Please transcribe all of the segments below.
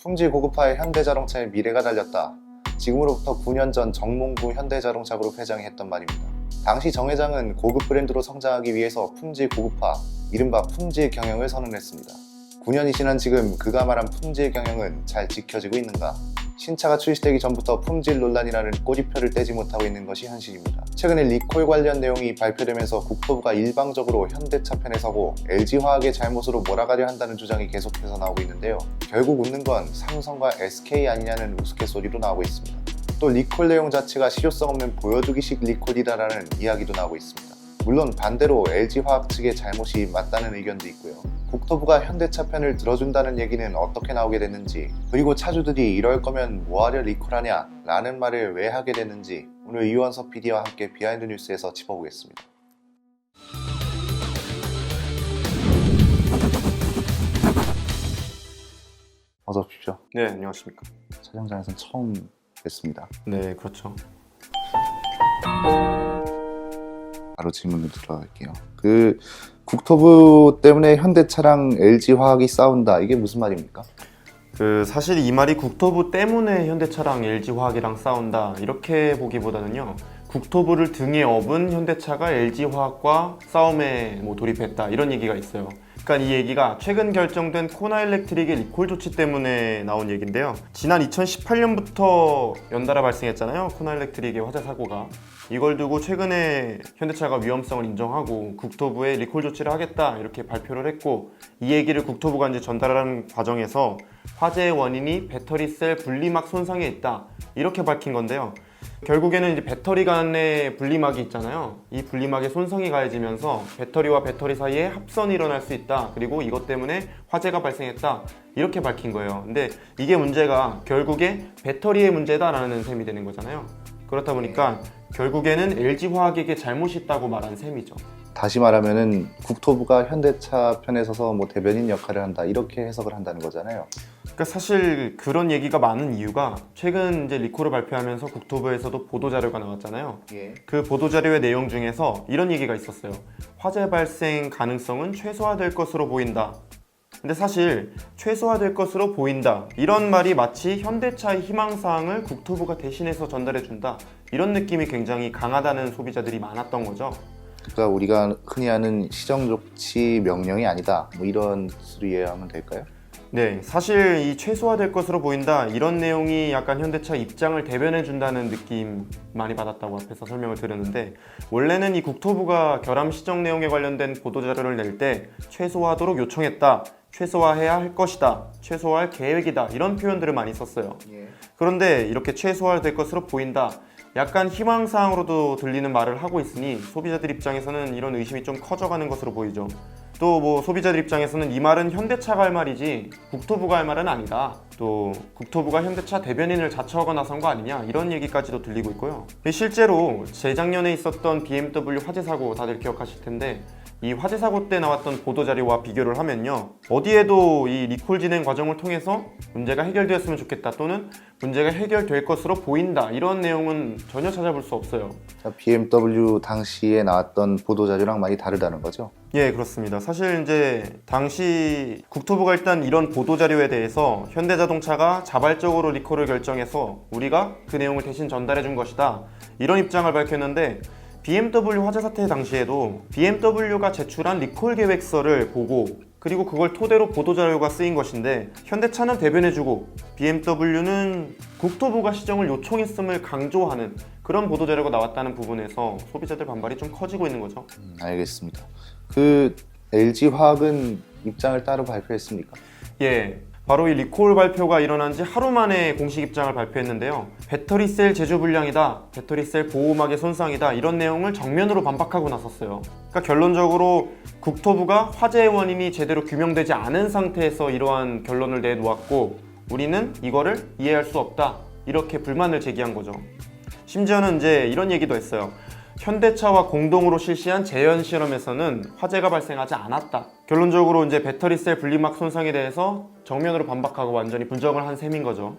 품질 고급화에 현대자동차의 미래가 달렸다. 지금으로부터 9년 전 정몽구 현대자동차 그룹 회장이 했던 말입니다. 당시 정 회장은 고급 브랜드로 성장하기 위해서 품질 고급화, 이른바 품질 경영을 선언했습니다. 9년이 지난 지금 그가 말한 품질 경영은 잘 지켜지고 있는가? 신차가 출시되기 전부터 품질 논란이라는 꼬리표를 떼지 못하고 있는 것이 현실입니다. 최근에 리콜 관련 내용이 발표되면서 국토부가 일방적으로 현대차 편에 서고 LG화학의 잘못으로 몰아가려 한다는 주장이 계속해서 나오고 있는데요. 결국 웃는 건 삼성과 SK 아니냐는 우스갯소리로 나오고 있습니다. 또 리콜 내용 자체가 실효성 없는 보여주기식 리콜이다라는 이야기도 나오고 있습니다. 물론 반대로 LG화학 측의 잘못이 맞다는 의견도 있고요. 국토부가 현대차 편을 들어준다는 얘기는 어떻게 나오게 됐는지, 그리고 차주들이 이럴 거면 뭐하려 리콜하냐 라는 말을 왜 하게 됐는지 오늘 이원석 PD와 함께 비하인드 뉴스에서 짚어보겠습니다. 어서 오십시오. 네, 안녕하십니까. 촬영장에서 처음 뵙습니다. 네, 그렇죠. 바로 질문으로 들어갈게요. 국토부 때문에 현대차랑 LG화학이 싸운다. 이게 무슨 말입니까? 사실 이 말이 국토부 때문에 현대차랑 LG화학이랑 싸운다 이렇게 보기보다는요. 국토부를 등에 업은 현대차가 LG화학과 싸움에 돌입했다 이런 얘기가 있어요. 그러니까 이 얘기가 최근 결정된 코나 일렉트릭의 리콜 조치 때문에 나온 얘기인데요. 지난 2018년부터 연달아 발생했잖아요. 코나 일렉트릭의 화재 사고가. 이걸 두고 최근에 현대차가 위험성을 인정하고 국토부에 리콜 조치를 하겠다 이렇게 발표를 했고, 이 얘기를 국토부가 이제 전달하는 과정에서 화재의 원인이 배터리셀 분리막 손상에 있다 이렇게 밝힌 건데요. 결국에는 이제 배터리 간의 분리막이 있잖아요. 이 분리막에 손상이 가해지면서 배터리와 배터리 사이에 합선이 일어날 수 있다. 그리고 이것 때문에 화재가 발생했다. 이렇게 밝힌 거예요. 근데 이게 문제가 결국에 배터리의 문제다라는 셈이 되는 거잖아요. 그렇다 보니까 결국에는 LG화학에게 잘못이 있다고 말한 셈이죠. 다시 말하면은 국토부가 현대차 편에 서서 대변인 역할을 한다 이렇게 해석을 한다는 거잖아요. 그러니까 사실 그런 얘기가 많은 이유가 최근 이제 리콜을 발표하면서 국토부에서도 보도자료가 나왔잖아요. 그 보도자료의 내용 중에서 이런 얘기가 있었어요. 화재 발생 가능성은 최소화될 것으로 보인다. 근데 사실 최소화될 것으로 보인다 이런 말이 마치 현대차의 희망사항을 국토부가 대신해서 전달해준다 이런 느낌이 굉장히 강하다는 소비자들이 많았던 거죠. 그러니까 우리가 흔히 하는 시정조치 명령이 아니다 이런 뜻으로 이해하면 될까요? 네, 사실 이 최소화될 것으로 보인다 이런 내용이 약간 현대차 입장을 대변해 준다는 느낌 많이 받았다고 앞에서 설명을 드렸는데, 원래는 이 국토부가 결함 시정 내용에 관련된 보도자료를 낼 때 최소화하도록 요청했다, 최소화해야 할 것이다, 최소화할 계획이다 이런 표현들을 많이 썼어요. 그런데 이렇게 최소화될 것으로 보인다 약간 희망사항으로도 들리는 말을 하고 있으니 소비자들 입장에서는 이런 의심이 좀 커져가는 것으로 보이죠. 또 소비자들 입장에서는 이 말은 현대차가 할 말이지 국토부가 할 말은 아니다. 또 국토부가 현대차 대변인을 자처하고 나선 거 아니냐 이런 얘기까지도 들리고 있고요. 실제로 재작년에 있었던 BMW 화재 사고 다들 기억하실 텐데, 이 화재 사고 때 나왔던 보도자료와 비교를 하면요, 어디에도 이 리콜 진행 과정을 통해서 문제가 해결되었으면 좋겠다 또는 문제가 해결될 것으로 보인다 이런 내용은 전혀 찾아볼 수 없어요. BMW 당시에 나왔던 보도자료랑 많이 다르다는 거죠? 예, 그렇습니다. 사실 이제 당시 국토부가 일단 이런 보도자료에 대해서 현대자동차가 자발적으로 리콜을 결정해서 우리가 그 내용을 대신 전달해 준 것이다 이런 입장을 밝혔는데, BMW 화재 사태 당시에도 BMW가 제출한 리콜 계획서를 보고 그리고 그걸 토대로 보도자료가 쓰인 것인데, 현대차는 대변해주고 BMW는 국토부가 시정을 요청했음을 강조하는 그런 보도자료가 나왔다는 부분에서 소비자들 반발이 좀 커지고 있는 거죠. 알겠습니다. LG화학은 입장을 따로 발표했습니까? 예, 바로 이 리콜 발표가 일어난 지 하루 만에 공식 입장을 발표했는데요. 배터리셀 제조 불량이다, 배터리셀 보호막의 손상이다 이런 내용을 정면으로 반박하고 나섰어요. 그러니까 결론적으로 국토부가 화재의 원인이 제대로 규명되지 않은 상태에서 이러한 결론을 내놓았고 우리는 이거를 이해할 수 없다 이렇게 불만을 제기한 거죠. 심지어는 이제 이런 얘기도 했어요. 현대차와 공동으로 실시한 재현 실험에서는 화재가 발생하지 않았다. 결론적으로 이제 배터리셀 분리막 손상에 대해서 정면으로 반박하고 완전히 부정을 한 셈인 거죠.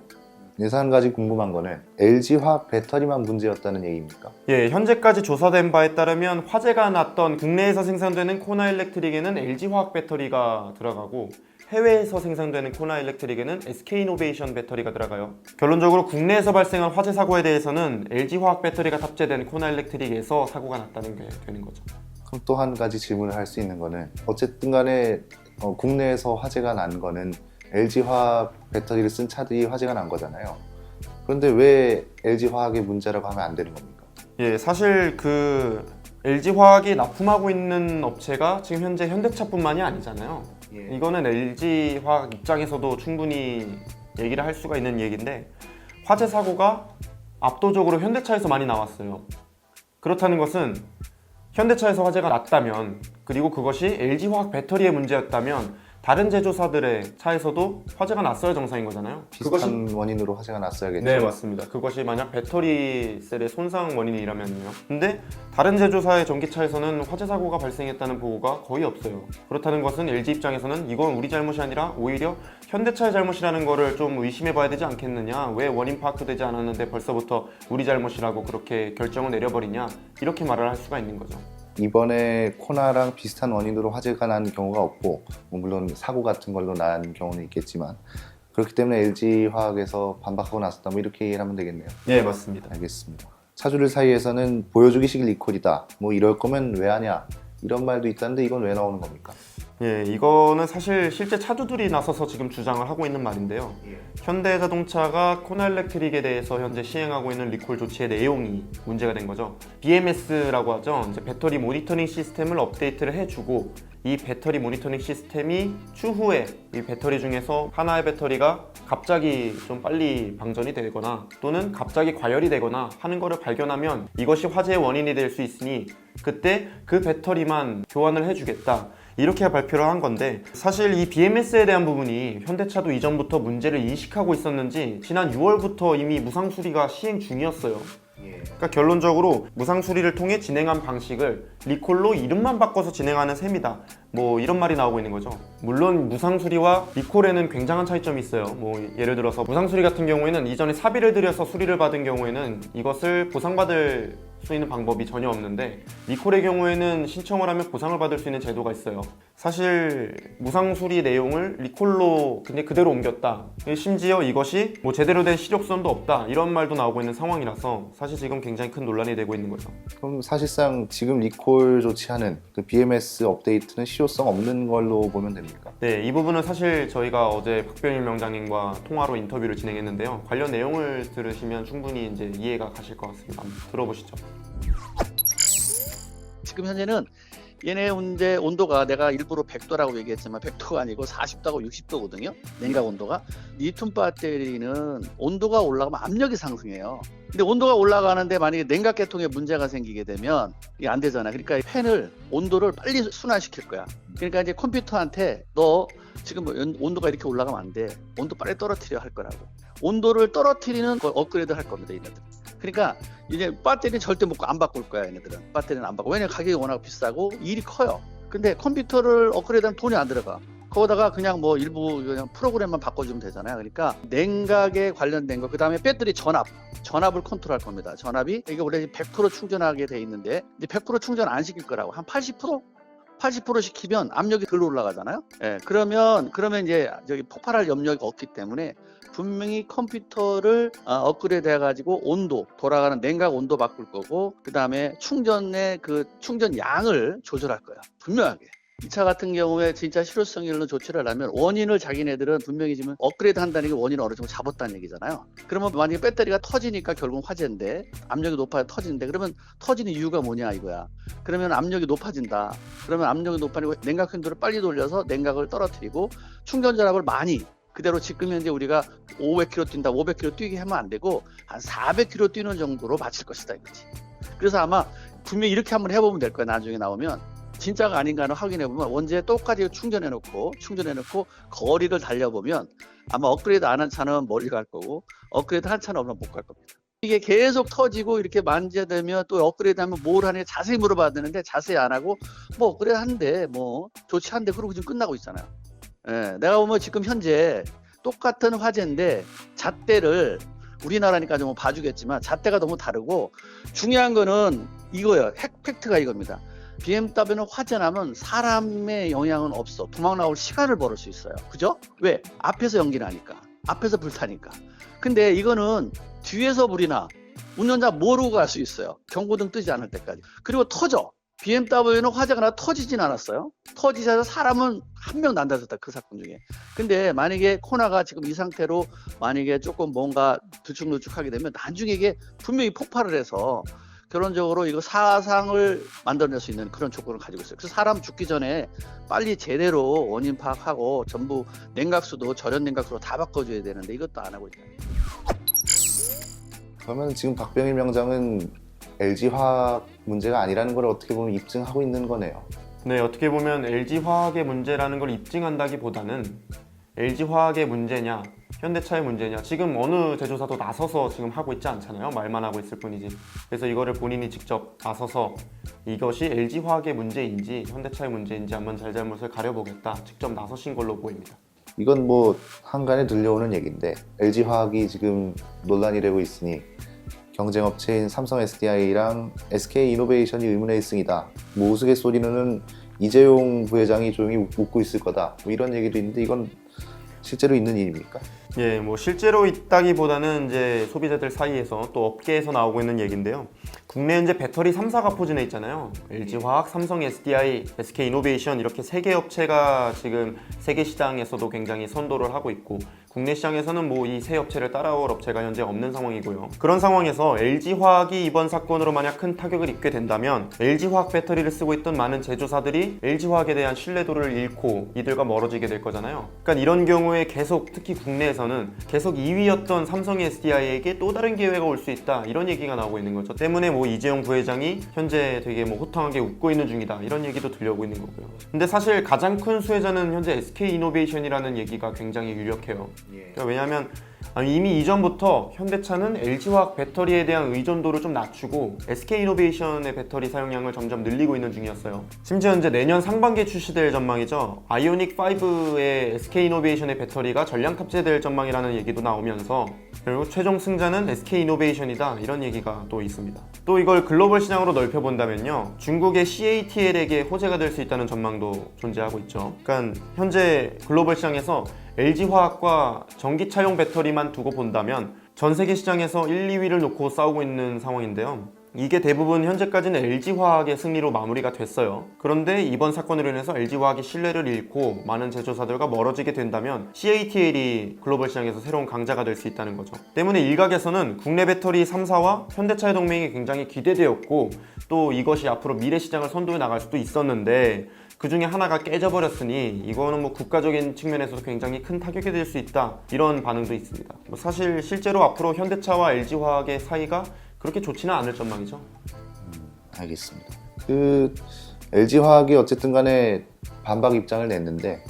한 가지 궁금한 거는 LG화학 배터리만 문제였다는 얘기입니까? 예, 현재까지 조사된 바에 따르면 화재가 났던 국내에서 생산되는 코나 일렉트릭에는 LG화학 배터리가 들어가고 해외에서 생산되는 코나 일렉트릭에는 SK이노베이션 배터리가 들어가요. 결론적으로 국내에서 발생한 화재 사고에 대해서는 LG화학 배터리가 탑재된 코나 일렉트릭에서 사고가 났다는 게 되는 거죠. 그럼 또 한 가지 질문을 할 수 있는 거는 어쨌든 간에 국내에서 화재가 난 거는 LG화학 배터리를 쓴 차들이 화재가 난 거잖아요. 그런데 왜 LG화학의 문제라고 하면 안 되는 겁니까? 예, 사실 그 LG화학이 납품하고 있는 업체가 지금 현재 현대차뿐만이 아니잖아요. 이거는 LG화학 입장에서도 충분히 얘기를 할 수가 있는 얘기인데 화재 사고가 압도적으로 현대차에서 많이 나왔어요. 그렇다는 것은 현대차에서 화재가 났다면 그리고 그것이 LG화학 배터리의 문제였다면 다른 제조사들의 차에서도 화재가 났어야 정상인 거잖아요. 비슷한 원인으로 화재가 났어야겠죠. 네, 맞습니다. 그것이 만약 배터리 셀의 손상 원인이라면요. 근데 다른 제조사의 전기차에서는 화재 사고가 발생했다는 보고가 거의 없어요. 그렇다는 것은 LG 입장에서는 이건 우리 잘못이 아니라 오히려 현대차의 잘못이라는 거를 좀 의심해 봐야 되지 않겠느냐. 왜 원인 파악도 되지 않았는데 벌써부터 우리 잘못이라고 그렇게 결정을 내려버리냐. 이렇게 말을 할 수가 있는 거죠. 이번에 코나랑 비슷한 원인으로 화재가 난 경우가 없고 물론 사고 같은 걸로 난 경우는 있겠지만 그렇기 때문에 LG화학에서 반박하고 나섰다 뭐 이렇게 이해를 하면 되겠네요. 네, 맞습니다. 알겠습니다. 차주들 사이에서는 보여주기식 리콜이다 뭐 이럴 거면 왜 하냐 이런 말도 있다는데 이건 왜 나오는 겁니까? 예, 이거는 사실 실제 차주들이 나서서 지금 주장을 하고 있는 말인데요. 현대자동차가 코나 일렉트릭에 대해서 현재 시행하고 있는 리콜 조치의 내용이 문제가 된 거죠. BMS라고 하죠. 이제 배터리 모니터링 시스템을 업데이트를 해주고 이 배터리 모니터링 시스템이 추후에 이 배터리 중에서 하나의 배터리가 갑자기 좀 빨리 방전이 되거나 또는 갑자기 과열이 되거나 하는 것을 발견하면 이것이 화재의 원인이 될 수 있으니 그때 그 배터리만 교환을 해주겠다. 이렇게 발표를 한 건데 사실 이 BMS에 대한 부분이 현대차도 이전부터 문제를 인식하고 있었는지 지난 6월부터 이미 무상 수리가 시행 중이었어요. 그러니까 결론적으로 무상 수리를 통해 진행한 방식을 리콜로 이름만 바꿔서 진행하는 셈이다. 뭐 이런 말이 나오고 있는 거죠. 물론 무상 수리와 리콜에는 굉장한 차이점이 있어요. 뭐 예를 들어서 무상 수리 같은 경우에는 이전에 사비를 들여서 수리를 받은 경우에는 이것을 보상받을 수 있는 방법이 전혀 없는데 리콜의 경우에는 신청을 하면 보상을 받을 수 있는 제도가 있어요. 사실 무상 수리 내용을 리콜로 근데 그대로 옮겼다. 심지어 이것이 뭐 제대로 된 실효성도 없다. 이런 말도 나오고 있는 상황이라서 사실 지금 굉장히 큰 논란이 되고 있는 거죠. 그럼 사실상 지금 리콜 조치하는 그 BMS 업데이트는 실효성 없는 걸로 보면 됩니까? 네, 이 부분은 사실 저희가 어제 박병일 명장님과 통화로 인터뷰를 진행했는데요. 관련 내용을 들으시면 충분히 이제 이해가 가실 것 같습니다. 한번 들어보시죠. 지금 현재는 얘네 문제 온도가 내가 일부러 100도라고 얘기했지만 100도가 아니고 40도하고 60도거든요. 냉각 온도가. 리튬 배터리는 온도가 올라가면 압력이 상승해요. 근데 온도가 올라가는데 만약에 냉각 계통에 문제가 생기게 되면 이게 안 되잖아. 그러니까 팬을 온도를 빨리 순환시킬 거야. 그러니까 이제 컴퓨터한테 너 지금 온도가 이렇게 올라가면 안 돼. 온도 빨리 떨어뜨려 할 거라고. 온도를 떨어뜨리는 걸 업그레이드 할 겁니다, 얘네들. 그러니까 이제 배터리는 절대 안 바꿀 거야, 얘네들은. 배터리는 안 바꿔. 왜냐면 가격이 워낙 비싸고 일이 커요. 근데 컴퓨터를 업그레이드하면 돈이 안 들어가. 거기다가 그냥 뭐 일부 그냥 프로그램만 바꿔주면 되잖아요. 그러니까 냉각에 관련된 거, 그 다음에 배터리 전압을 컨트롤할 겁니다. 전압이 이게 원래 100% 충전하게 돼 있는데 이제 100% 충전 안 시킬 거라고 한 80% 시키면 압력이 글로 올라가잖아요. 예, 그러면 이제 저기 폭발할 염려가 없기 때문에 분명히 컴퓨터를 업그레이드 해가지고 온도, 돌아가는 냉각 온도 바꿀 거고, 그 다음에 충전의 그 충전 양을 조절할 거야. 분명하게. 이 차 같은 경우에 진짜 실효성 있는 조치를 하려면 원인을 자기네들은 분명히 지금 업그레이드 한다는 게 원인을 어느 정도 잡았다는 얘기잖아요. 그러면 만약에 배터리가 터지니까 결국 화재인데, 압력이 높아야 터지는데, 그러면 터지는 이유가 뭐냐 이거야. 그러면 압력이 높아진다. 그러면 압력이 높아지고 냉각 횡도를 빨리 돌려서 냉각을 떨어뜨리고 충전 전압을 많이 그대로 지금 현재 우리가 500km 뛴다, 500km 뛰게 하면 안 되고 한 400km 뛰는 정도로 맞출 것이다 이거지. 그래서 아마 분명히 이렇게 한번 해보면 될 거야. 나중에 나오면 진짜가 아닌가는 확인해보면 원재 똑같이 충전해놓고 거리를 달려보면 아마 업그레이드 안 한 차는 멀리 갈 거고 업그레이드 한 차는 못 갈 겁니다. 이게 계속 터지고 이렇게 만져되면 또 업그레이드 하면 뭘 하냐 자세히 물어봐야 되는데 자세히 안 하고 뭐 업그레이드 한대 뭐 조치한대 그러고 지금 끝나고 있잖아요. 예, 내가 보면 지금 현재 똑같은 화재인데 잣대를 우리나라니까 좀 봐주겠지만 잣대가 너무 다르고 중요한 거는 이거예요. 팩트가 이겁니다. BMW는 화재나면 사람의 영향은 없어. 도망 나올 시간을 벌을 수 있어요. 그죠? 왜? 앞에서 연기 나니까. 앞에서 불타니까. 근데 이거는 뒤에서 불이 나. 운전자 모르고 갈 수 있어요. 경고등 뜨지 않을 때까지. 그리고 터져. BMW는 화재가 나 터지진 않았어요. 터지자서 사람은 한 명 난다졌다. 그 사건 중에. 근데 만약에 코나가 지금 이 상태로 만약에 조금 뭔가 들쭉날쭉하게 되면 나중에 이게 분명히 폭발을 해서 결론적으로 이거 사상을 만들어낼 수 있는 그런 조건을 가지고 있어요. 그래서 사람 죽기 전에 빨리 제대로 원인 파악하고 전부 냉각수도 절연 냉각수로 다 바꿔줘야 되는데 이것도 안 하고 있잖아요. 그러면 지금 박병일 명장은 LG화학 문제가 아니라는 걸 어떻게 보면 입증하고 있는 거네요. 네, 어떻게 보면 LG화학의 문제라는 걸 입증한다기보다는 LG화학의 문제냐, 현대차의 문제냐, 지금 어느 제조사도 나서서 지금 하고 있지 않잖아요. 말만 하고 있을 뿐이지. 그래서 이거를 본인이 직접 나서서 이것이 LG화학의 문제인지 현대차의 문제인지 한번 잘잘못을 가려보겠다. 직접 나서신 걸로 보입니다. 이건 뭐 한간에 들려오는 얘기인데 LG화학이 지금 논란이 되고 있으니 경쟁업체인 삼성 SDI랑 SK이노베이션이 의문의 일승이다. 뭐 우스갯소리로는 이재용 부회장이 조용히 웃고 있을 거다. 뭐 이런 얘기도 있는데 이건 실제로 있는 일입니까? 예, 뭐 실제로 있다기보다는 이제 소비자들 사이에서 또 업계에서 나오고 있는 얘기인데요. 국내 현재 배터리 3사가 포진해 있잖아요. LG화학, 삼성 SDI, SK이노베이션 이렇게 세 개 업체가 지금 세계 시장에서도 굉장히 선도를 하고 있고 국내 시장에서는 뭐 이 세 업체를 따라올 업체가 현재 없는 상황이고요. 그런 상황에서 LG화학이 이번 사건으로 만약 큰 타격을 입게 된다면 LG화학 배터리를 쓰고 있던 많은 제조사들이 LG화학에 대한 신뢰도를 잃고 이들과 멀어지게 될 거잖아요. 그러니까 이런 경우에 계속 특히 국내에서는 계속 2위였던 삼성 SDI에게 또 다른 기회가 올 수 있다 이런 얘기가 나오고 있는 거죠. 때문에 뭐 이재용 부회장이 현재 되게 뭐 호탕하게 웃고 있는 중이다 이런 얘기도 들려오고 있는 거고요. 근데 사실 가장 큰 수혜자는 현재 SK이노베이션이라는 얘기가 굉장히 유력해요. 그러니까 왜냐하면 이미 이전부터 현대차는 LG화학 배터리에 대한 의존도를 좀 낮추고 SK이노베이션의 배터리 사용량을 점점 늘리고 있는 중이었어요. 심지어 이제 내년 상반기에 출시될 전망이죠. 아이오닉5의 SK이노베이션의 배터리가 전량 탑재될 전망이라는 얘기도 나오면서 결국 최종 승자는 SK이노베이션이다 이런 얘기가 또 있습니다. 또 이걸 글로벌 시장으로 넓혀본다면요. 중국의 CATL에게 호재가 될 수 있다는 전망도 존재하고 있죠. 그러니까 현재 글로벌 시장에서 LG화학과 전기차용 배터리만 두고 본다면 전 세계 시장에서 1, 2위를 놓고 싸우고 있는 상황인데요. 이게 대부분 현재까지는 LG화학의 승리로 마무리가 됐어요. 그런데 이번 사건으로 인해서 LG화학이 신뢰를 잃고 많은 제조사들과 멀어지게 된다면 CATL이 글로벌 시장에서 새로운 강자가 될 수 있다는 거죠. 때문에 일각에서는 국내 배터리 3사와 현대차의 동맹이 굉장히 기대되었고 또 이것이 앞으로 미래 시장을 선도해 나갈 수도 있었는데 그 중에 하나가 깨져버렸으니 이거는 뭐 국가적인 측면에서도 굉장히 큰 타격이 될 수 있다 이런 반응도 있습니다. 뭐 사실 실제로 앞으로 현대차와 LG화학의 사이가 그렇게 좋지는 않을 전망이죠. 알겠습니다. 그 LG화학이 어쨌든 간에 반박 입장을 냈는데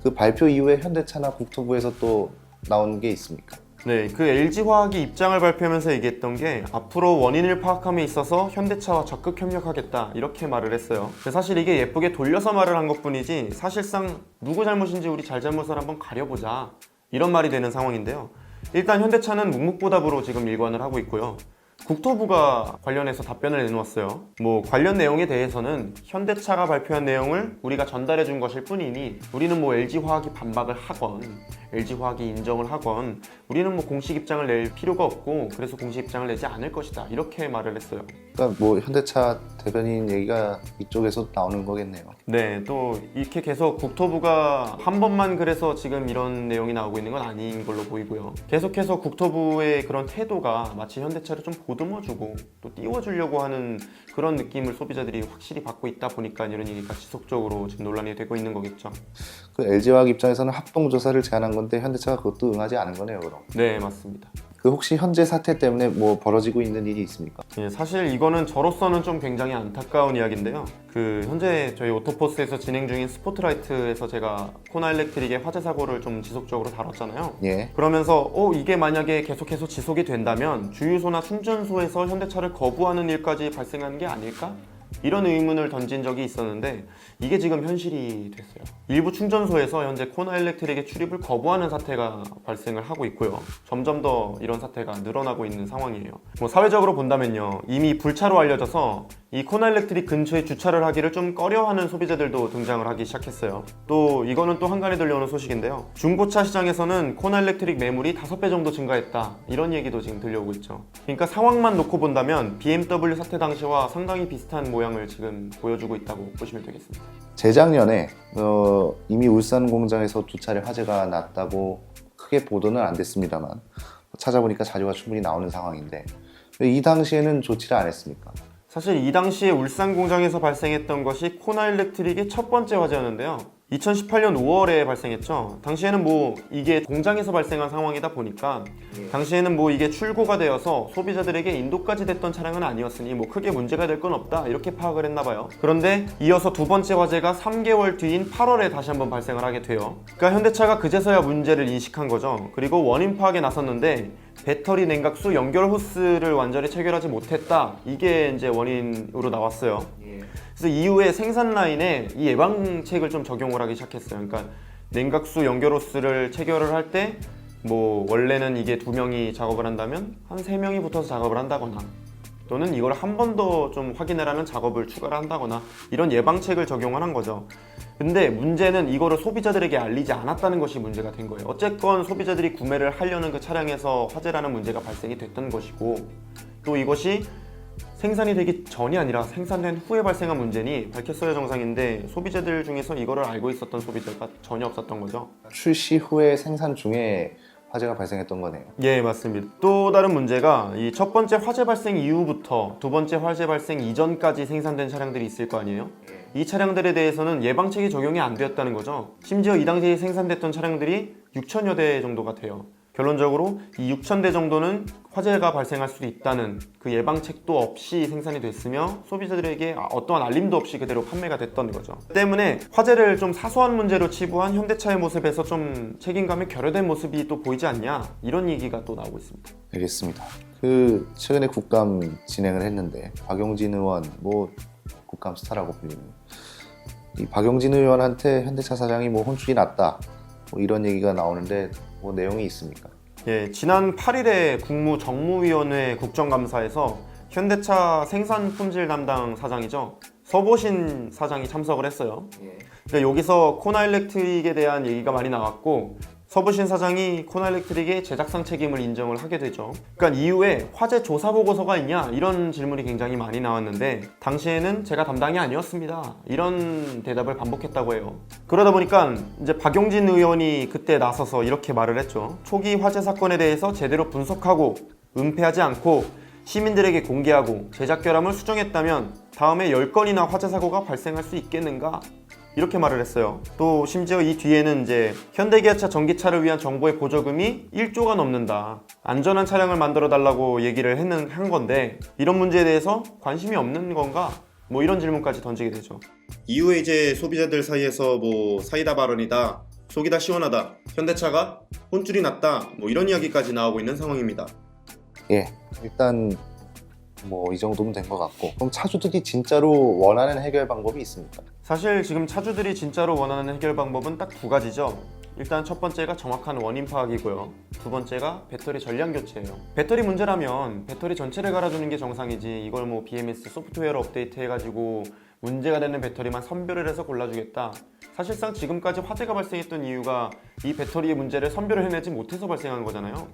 그 발표 이후에 현대차나 국토부에서 또 나온 게 있습니까? 네, 그 LG화학이 입장을 발표하면서 얘기했던 게 앞으로 원인을 파악함에 있어서 현대차와 적극 협력하겠다 이렇게 말을 했어요. 사실 이게 예쁘게 돌려서 말을 한 것뿐이지 사실상 누구 잘못인지 우리 잘잘못을 한번 가려보자 이런 말이 되는 상황인데요. 일단 현대차는 묵묵부답으로 지금 일관을 하고 있고요. 국토부가 관련해서 답변을 내놓았어요. 뭐 관련 내용에 대해서는 현대차가 발표한 내용을 우리가 전달해 준 것일 뿐이니 우리는 뭐 LG화학이 반박을 하건 LG화학이 인정을 하건 우리는 뭐 공식 입장을 낼 필요가 없고 그래서 공식 입장을 내지 않을 것이다 이렇게 말을 했어요. 그러니까 뭐 현대차 대변인 얘기가 이쪽에서 나오는 거겠네요. 네, 또 이렇게 계속 국토부가 한 번만 그래서 지금 이런 내용이 나오고 있는 건 아닌 걸로 보이고요. 계속해서 국토부의 그런 태도가 마치 현대차를 좀 보듬어주고 또 띄워주려고 하는 그런 느낌을 소비자들이 확실히 받고 있다 보니까 이런 얘기가 지속적으로 지금 논란이 되고 있는 거겠죠. 그 LG화학 입장에서는 합동조사를 제안한 건데 현대차가 그것도 응하지 않은 거네요, 그럼. 네, 맞습니다. 그 혹시 현재 사태 때문에 뭐 벌어지고 있는 일이 있습니까? 예, 사실 이거는 저로서는 좀 굉장히 안타까운 이야기인데요. 그 현재 저희 오토포스에서 진행 중인 스포트라이트에서 제가 코나 일렉트릭의 화재 사고를 좀 지속적으로 다뤘잖아요. 예. 그러면서 이게 만약에 계속해서 지속이 된다면 주유소나 충전소에서 현대차를 거부하는 일까지 발생하는 게 아닐까? 이런 의문을 던진 적이 있었는데 이게 지금 현실이 됐어요. 일부 충전소에서 현재 코나 일렉트릭의 출입을 거부하는 사태가 발생을 하고 있고요. 점점 더 이런 사태가 늘어나고 있는 상황이에요. 뭐 사회적으로 본다면요. 이미 불차로 알려져서 이 코나일렉트릭 근처에 주차를 하기를 좀 꺼려하는 소비자들도 등장을 하기 시작했어요. 또 이거는 또 한간에 들려오는 소식인데요. 중고차 시장에서는 코나일렉트릭 매물이 5배 정도 증가했다, 이런 얘기도 지금 들려오고 있죠. 그러니까 상황만 놓고 본다면 BMW 사태 당시와 상당히 비슷한 모양을 지금 보여주고 있다고 보시면 되겠습니다. 재작년에 이미 울산 공장에서 두 차례 화재가 났다고 크게 보도는 안 됐습니다만 찾아보니까 자료가 충분히 나오는 상황인데 이 당시에는 조치를 안 했습니까? 사실 이 당시에 울산 공장에서 발생했던 것이 코나일렉트릭의 첫 번째 화재였는데요. 2018년 5월에 발생했죠. 당시에는 뭐 이게 공장에서 발생한 상황이다 보니까 당시에는 뭐 이게 출고가 되어서 소비자들에게 인도까지 됐던 차량은 아니었으니 뭐 크게 문제가 될 건 없다, 이렇게 파악을 했나 봐요. 그런데 이어서 두 번째 화재가 3개월 뒤인 8월에 다시 한번 발생을 하게 돼요. 그러니까 현대차가 그제서야 문제를 인식한 거죠. 그리고 원인 파악에 나섰는데 배터리 냉각수 연결 호스를 완전히 체결하지 못했다, 이게 이제 원인으로 나왔어요. 그래서 이후에 생산 라인에 이 예방책을 좀 적용을 하기 시작했어요. 그러니까 냉각수 연결 호스를 체결을 할 때 뭐 원래는 이게 2명이 작업을 한다면 한 3명이 붙어서 작업을 한다거나, 또는 이걸 한 번 더 좀 확인을 하는 작업을 추가를 한다거나, 이런 예방책을 적용을 한 거죠. 근데 문제는 이거를 소비자들에게 알리지 않았다는 것이 문제가 된 거예요. 어쨌건 소비자들이 구매를 하려는 그 차량에서 화재라는 문제가 발생이 됐던 것이고, 또 이것이 생산이 되기 전이 아니라 생산된 후에 발생한 문제니 밝혔어야 정상인데 소비자들 중에서 이거를 알고 있었던 소비자가 전혀 없었던 거죠. 출시 후에 생산 중에 화재가 발생했던 거네요. 예, 맞습니다. 또 다른 문제가 이 첫 번째 화재 발생 이후부터 두 번째 화재 발생 이전까지 생산된 차량들이 있을 거 아니에요? 이 차량들에 대해서는 예방책이 적용이 안 되었다는 거죠. 심지어 이 당시에 생산됐던 차량들이 6천여 대 정도가 돼요. 결론적으로 이 6,000대 정도는 화재가 발생할 수도 있다는 그 예방책도 없이 생산이 됐으며 소비자들에게 어떠한 알림도 없이 그대로 판매가 됐던 거죠. 때문에 화재를 좀 사소한 문제로 치부한 현대차의 모습에서 좀 책임감이 결여된 모습이 또 보이지 않냐, 이런 얘기가 또 나오고 있습니다. 알겠습니다. 최근에 국감 진행을 했는데 박용진 의원, 국감 스타라고 불리는 이 박용진 의원한테 현대차 사장이 혼쭐이 났다, 이런 얘기가 나오는데 내용이 있습니까? 예, 지난 8일에 국무정무위원회 국정감사에서 현대차 생산 품질 담당 사장이죠, 서보신 사장이 참석을 했어요. 그러니까 여기서 코나일렉트릭에 대한 얘기가 많이 나왔고, 서보신 사장이 코나일렉트릭의 제작상 책임을 인정을 하게 되죠. 그러니까 이후에 화재 조사 보고서가 있냐, 이런 질문이 굉장히 많이 나왔는데 당시에는 제가 담당이 아니었습니다, 이런 대답을 반복했다고 해요. 그러다 보니까 이제 박용진 의원이 그때 나서서 이렇게 말을 했죠. 초기 화재 사건에 대해서 제대로 분석하고 은폐하지 않고 시민들에게 공개하고 제작 결함을 수정했다면 다음에 10건이나 화재 사고가 발생할 수 있겠는가, 이렇게 말을 했어요. 또 심지어 이 뒤에는 이제 현대기아차 전기차를 위한 정부의 보조금이 1조가 넘는다, 안전한 차량을 만들어 달라고 얘기를 한 건데 이런 문제에 대해서 관심이 없는 건가, 이런 질문까지 던지게 되죠. 이후에 이제 소비자들 사이에서 사이다 발언이다, 속이 다 시원하다, 현대차가 혼쭐이 났다, 이런 이야기까지 나오고 있는 상황입니다. 예, 일단 이 정도면 된 것 같고, 그럼 차주들이 진짜로 원하는 해결 방법이 있습니까? 사실 지금 차주들이 진짜로 원하는 해결 방법은 딱 두 가지죠. 일단 첫 번째가 정확한 원인 파악이고요. 두 번째가 배터리 전량 교체예요. 배터리 문제라면 배터리 전체를 갈아주는 게 정상이지, 이걸 BMS 소프트웨어로 업데이트 해가지고 문제가 되는 배터리만 선별을 해서 골라주겠다. 사실상 지금까지 화재가 발생했던 이유가 이 배터리의 문제를 선별을 해내지 못해서 발생한 거잖아요.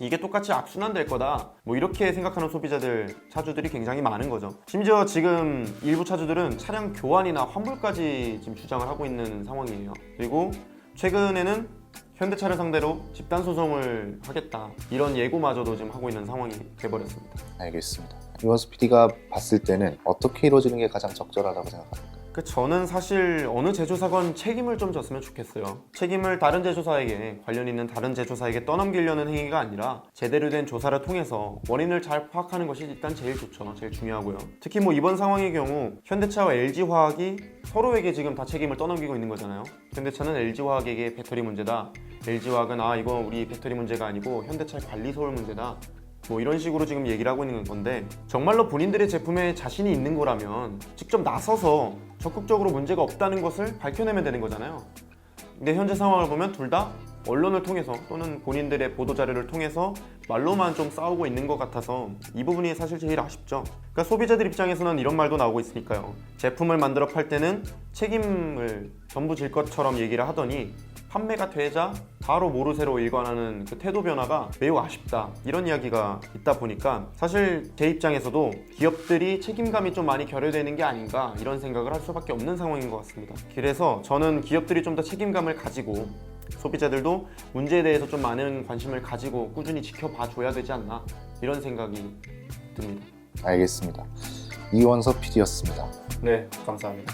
이게 똑같이 악순환될 거다, 이렇게 생각하는 소비자들, 차주들이 굉장히 많은 거죠. 심지어 지금 일부 차주들은 차량 교환이나 환불까지 지금 주장을 하고 있는 상황이에요. 그리고 최근에는 현대차를 상대로 집단 소송을 하겠다, 이런 예고마저도 지금 하고 있는 상황이 돼버렸습니다. 알겠습니다. 이원수 PD가 봤을 때는 어떻게 이루어지는 게 가장 적절하다고 생각합니까? 저는 사실 어느 제조사건 책임을 좀 졌으면 좋겠어요. 책임을 다른 제조사에게, 관련 있는 다른 제조사에게 떠넘기려는 행위가 아니라 제대로 된 조사를 통해서 원인을 잘 파악하는 것이 일단 제일 좋죠. 제일 중요하고요. 특히 이번 상황의 경우 현대차와 LG화학이 서로에게 지금 다 책임을 떠넘기고 있는 거잖아요. 현대차는 LG화학에게 배터리 문제다, LG화학은 이거 우리 배터리 문제가 아니고 현대차의 관리 소홀 문제다, 이런 식으로 지금 얘기를 하고 있는 건데, 정말로 본인들의 제품에 자신이 있는 거라면 직접 나서서 적극적으로 문제가 없다는 것을 밝혀내면 되는 거잖아요. 근데 현재 상황을 보면 둘 다 언론을 통해서 또는 본인들의 보도자료를 통해서 말로만 좀 싸우고 있는 것 같아서 이 부분이 사실 제일 아쉽죠. 그러니까 소비자들 입장에서는 이런 말도 나오고 있으니까요. 제품을 만들어 팔 때는 책임을 전부 질 것처럼 얘기를 하더니 판매가 되자 바로 모르쇠로 일관하는 그 태도 변화가 매우 아쉽다, 이런 이야기가 있다 보니까 사실 제 입장에서도 기업들이 책임감이 좀 많이 결여되는 게 아닌가 이런 생각을 할 수밖에 없는 상황인 것 같습니다. 그래서 저는 기업들이 좀 더 책임감을 가지고 소비자들도 문제에 대해서 좀 많은 관심을 가지고 꾸준히 지켜봐 줘야 되지 않나 이런 생각이 듭니다. 알겠습니다. 이원섭 PD였습니다. 네, 감사합니다.